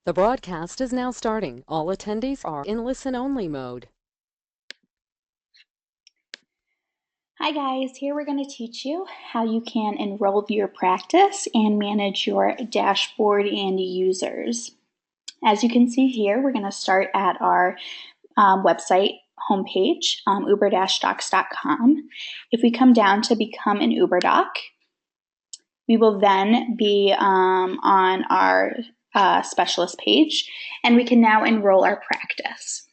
The broadcast is now starting. All attendees are in listen-only mode. Hi guys, here we're going to teach you how you can enroll your practice and manage your dashboard and users. As you can see here, we're going to start at our website homepage, uber-docs.com. If we come down to become an UBERDOC, we will then be on our specialist page, and we can now enroll our practice.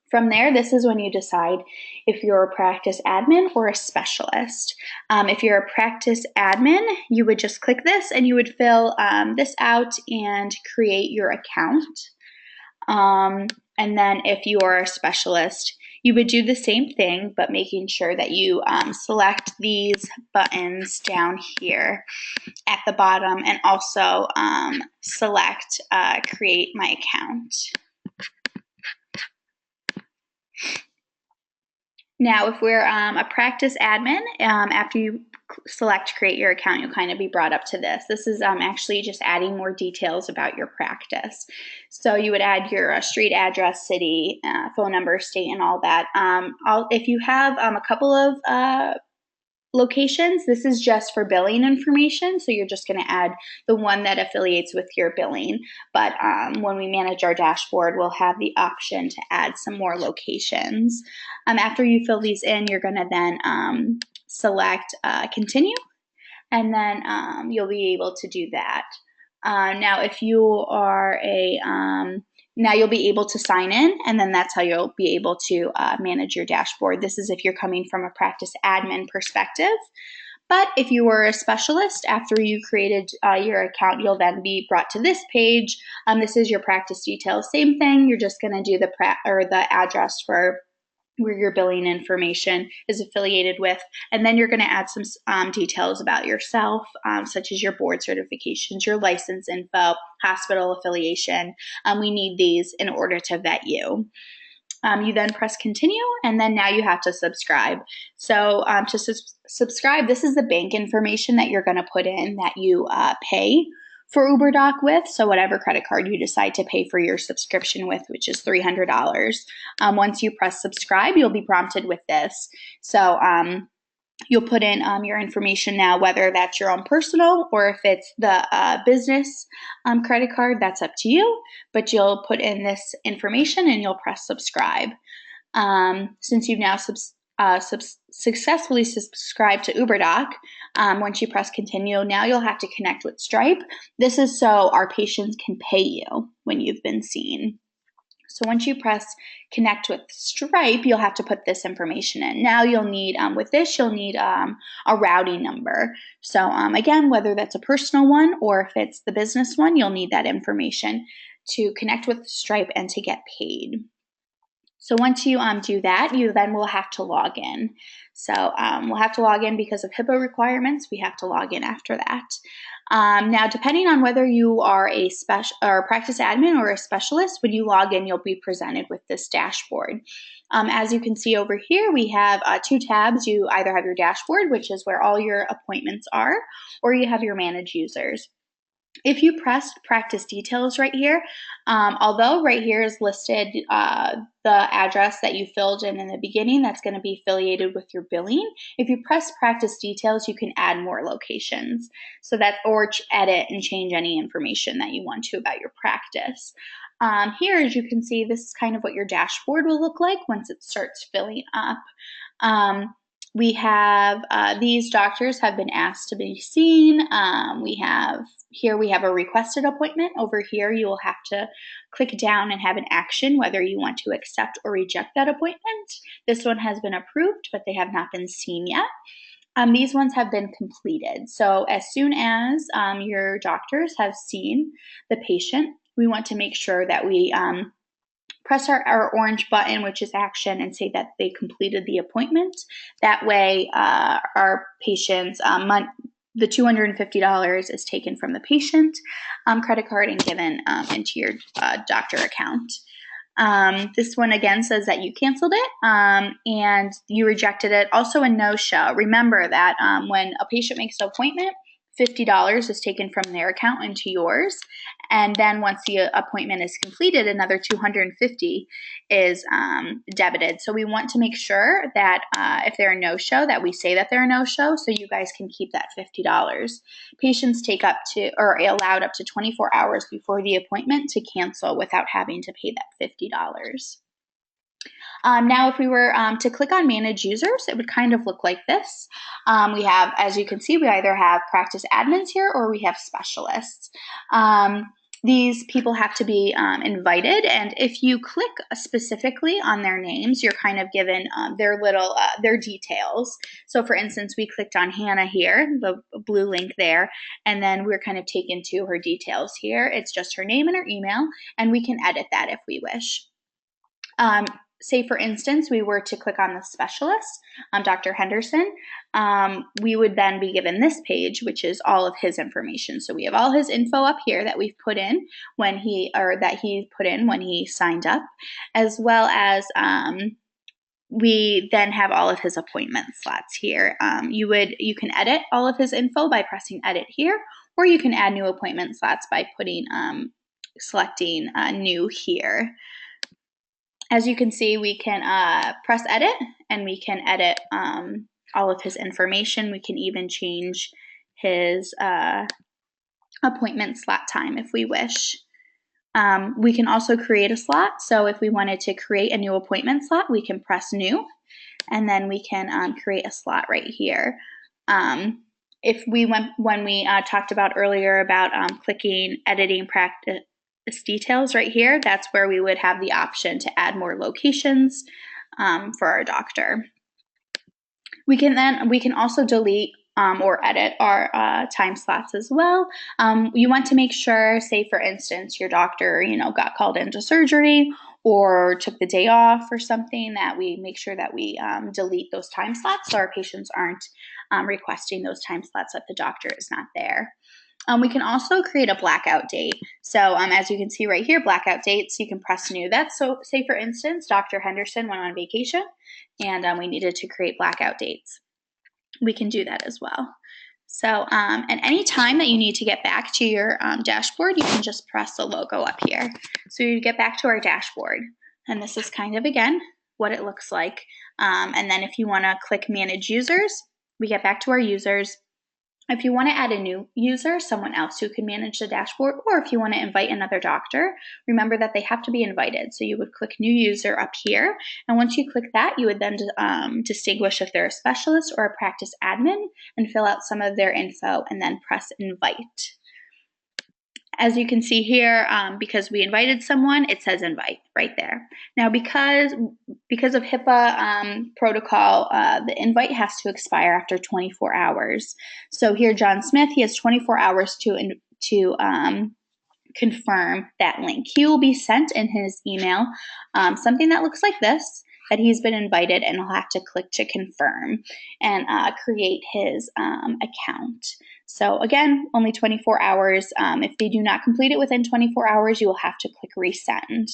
From there, this is when you decide if you're a practice admin or a specialist. If you're a practice admin, you would just click this and you would fill this out and create your account. And then if you are a specialist, you would do the same thing, but making sure that you select these buttons down here at the bottom and also select Create My Account. Now, if we're a practice admin, after you select Create Your Account, you'll kind of be brought up to this. This is actually just adding more details about your practice. So you would add your street address, city, phone number, state, and all that. If you have a couple of locations, this is just for billing information, so you're just going to add the one that affiliates with your billing. But when we manage our dashboard, we'll have the option to add some more locations. After you fill these in, you're going to then select continue, and then you'll be able to do that. Now, if you are now you'll be able to sign in, and then that's how you'll be able to manage your dashboard. This is if you're coming from a practice admin perspective. But if you were a specialist, after you created your account, you'll then be brought to this page. This is your practice details. Same thing. You're just going to do the address for where your billing information is affiliated with, and then you're going to add some details about yourself, such as your board certifications, your license info, hospital affiliation. We need these in order to vet you. You then press continue, and then now you have to subscribe. So to subscribe, this is the bank information that you're going to put in that you pay for UBERDOC with, so whatever credit card you decide to pay for your subscription with, which is $300. Once you press subscribe, you'll be prompted with this. So you'll put in your information now, whether that's your own personal or if it's the business credit card, that's up to you. But you'll put in this information and you'll press subscribe. Since you've now successfully subscribed to UBERDOC, once you press continue, now you'll have to connect with Stripe. This is so our patients can pay you when you've been seen. So once you press connect with Stripe, you'll have to put this information in. Now you'll need, with this, you'll need a routing number. So again, whether that's a personal one or if it's the business one, you'll need that information to connect with Stripe and to get paid. So once you do that, you then will have to log in. So we'll have to log in because of HIPAA requirements. We have to log in after that. Now, depending on whether you are a practice admin or a specialist, when you log in, you'll be presented with this dashboard. As you can see over here, we have two tabs. You either have your dashboard, which is where all your appointments are, or you have your managed users. If you press practice details right here, although right here is listed the address that you filled in the beginning, that's going to be affiliated with your billing. If you press practice details, you can add more locations. So that, or edit and change any information that you want to about your practice. Here, as you can see, this is kind of what your dashboard will look like once it starts filling up. We have these doctors have been asked to be seen. Here we have a requested appointment. Over here, you will have to click down and have an action whether you want to accept or reject that appointment. This one has been approved, but they have not been seen yet. These ones have been completed. So as soon as your doctors have seen the patient, we want to make sure that we press our orange button, which is action, and say that they completed the appointment. That way, our patient's the $250 is taken from the patient credit card and given into your doctor account. This one again says that you canceled it and you rejected it. Also a no-show. Remember that when a patient makes an appointment, $50 is taken from their account into yours. And then once the appointment is completed, another $250 is debited. So we want to make sure that if they're a no-show, that we say that they're a no-show, so you guys can keep that $50. Patients take up to, or allowed up to 24 hours before the appointment to cancel without having to pay that $50. Now, if we were to click on Manage Users, it would kind of look like this. We have, as you can see, we either have practice admins here or we have specialists. These people have to be invited, and if you click specifically on their names, you're kind of given their details. So for instance, we clicked on Hannah here, the blue link there, and then we're kind of taken to her details here. It's just her name and her email, and we can edit that if we wish. Say, for instance, we were to click on the specialist, Dr. Henderson, we would then be given this page, which is all of his information. So we have all his info up here that we've put in when he put in when he signed up, as well as we then have all of his appointment slots here. You can edit all of his info by pressing edit here, or you can add new appointment slots by selecting new here. As you can see, we can press edit, and we can edit all of his information. We can even change his appointment slot time if we wish. We can also create a slot. So if we wanted to create a new appointment slot, we can press new, and then we can create a slot right here. If we when we talked about earlier about clicking editing practice details right here, that's where we would have the option to add more locations for our doctor. We can also delete or edit our time slots as well. You want to make sure, say for instance, your doctor got called into surgery or took the day off or something, that we make sure that we delete those time slots so our patients aren't requesting those time slots that the doctor is not there. We can also create a blackout date. So as you can see right here, blackout dates, you can press new. That's so, say for instance, Dr. Henderson went on vacation and we needed to create blackout dates. We can do that as well. So at any time that you need to get back to your dashboard, you can just press the logo up here. So you get back to our dashboard. And this is kind of, again, what it looks like. And then if you want to click Manage Users, we get back to our users. If you want to add a new user, someone else who can manage the dashboard, or if you want to invite another doctor, remember that they have to be invited. So you would click New User up here, and once you click that, you would then distinguish if they're a specialist or a practice admin and fill out some of their info and then press Invite. As you can see here, because we invited someone, it says invite right there. Now, because of HIPAA protocol, the invite has to expire after 24 hours. So here, John Smith, he has 24 hours to confirm that link. He will be sent in his email something that looks like this, that he's been invited, and he'll have to click to confirm and create his account. So again, only 24 hours. If they do not complete it within 24 hours, you will have to click resend.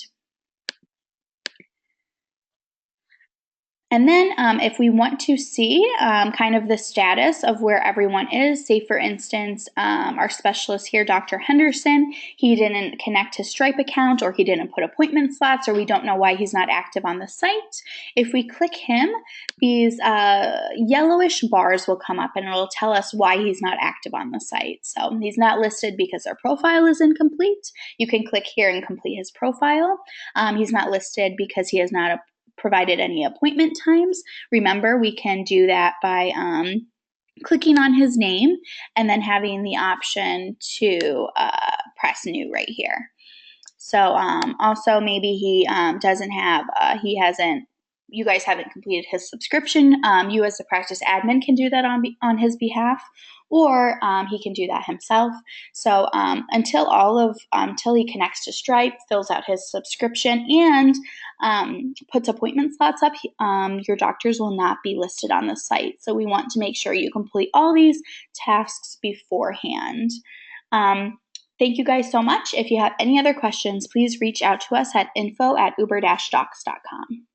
And then if we want to see kind of the status of where everyone is, say for instance, our specialist here, Dr. Henderson, he didn't connect his Stripe account, or he didn't put appointment slots, or we don't know why he's not active on the site. If we click him, these yellowish bars will come up and it'll tell us why he's not active on the site. So he's not listed because our profile is incomplete. You can click here and complete his profile. He's not listed because he has not provided any appointment times. Remember, we can do that by clicking on his name and then having the option to press new right here. So also maybe he doesn't have, you guys haven't completed his subscription. You as the practice admin can do that on his behalf, or he can do that himself. So until he connects to Stripe, fills out his subscription, and puts appointment slots up, your doctors will not be listed on the site. So we want to make sure you complete all these tasks beforehand. Thank you guys so much. If you have any other questions, please reach out to us at info@uberdocs.com.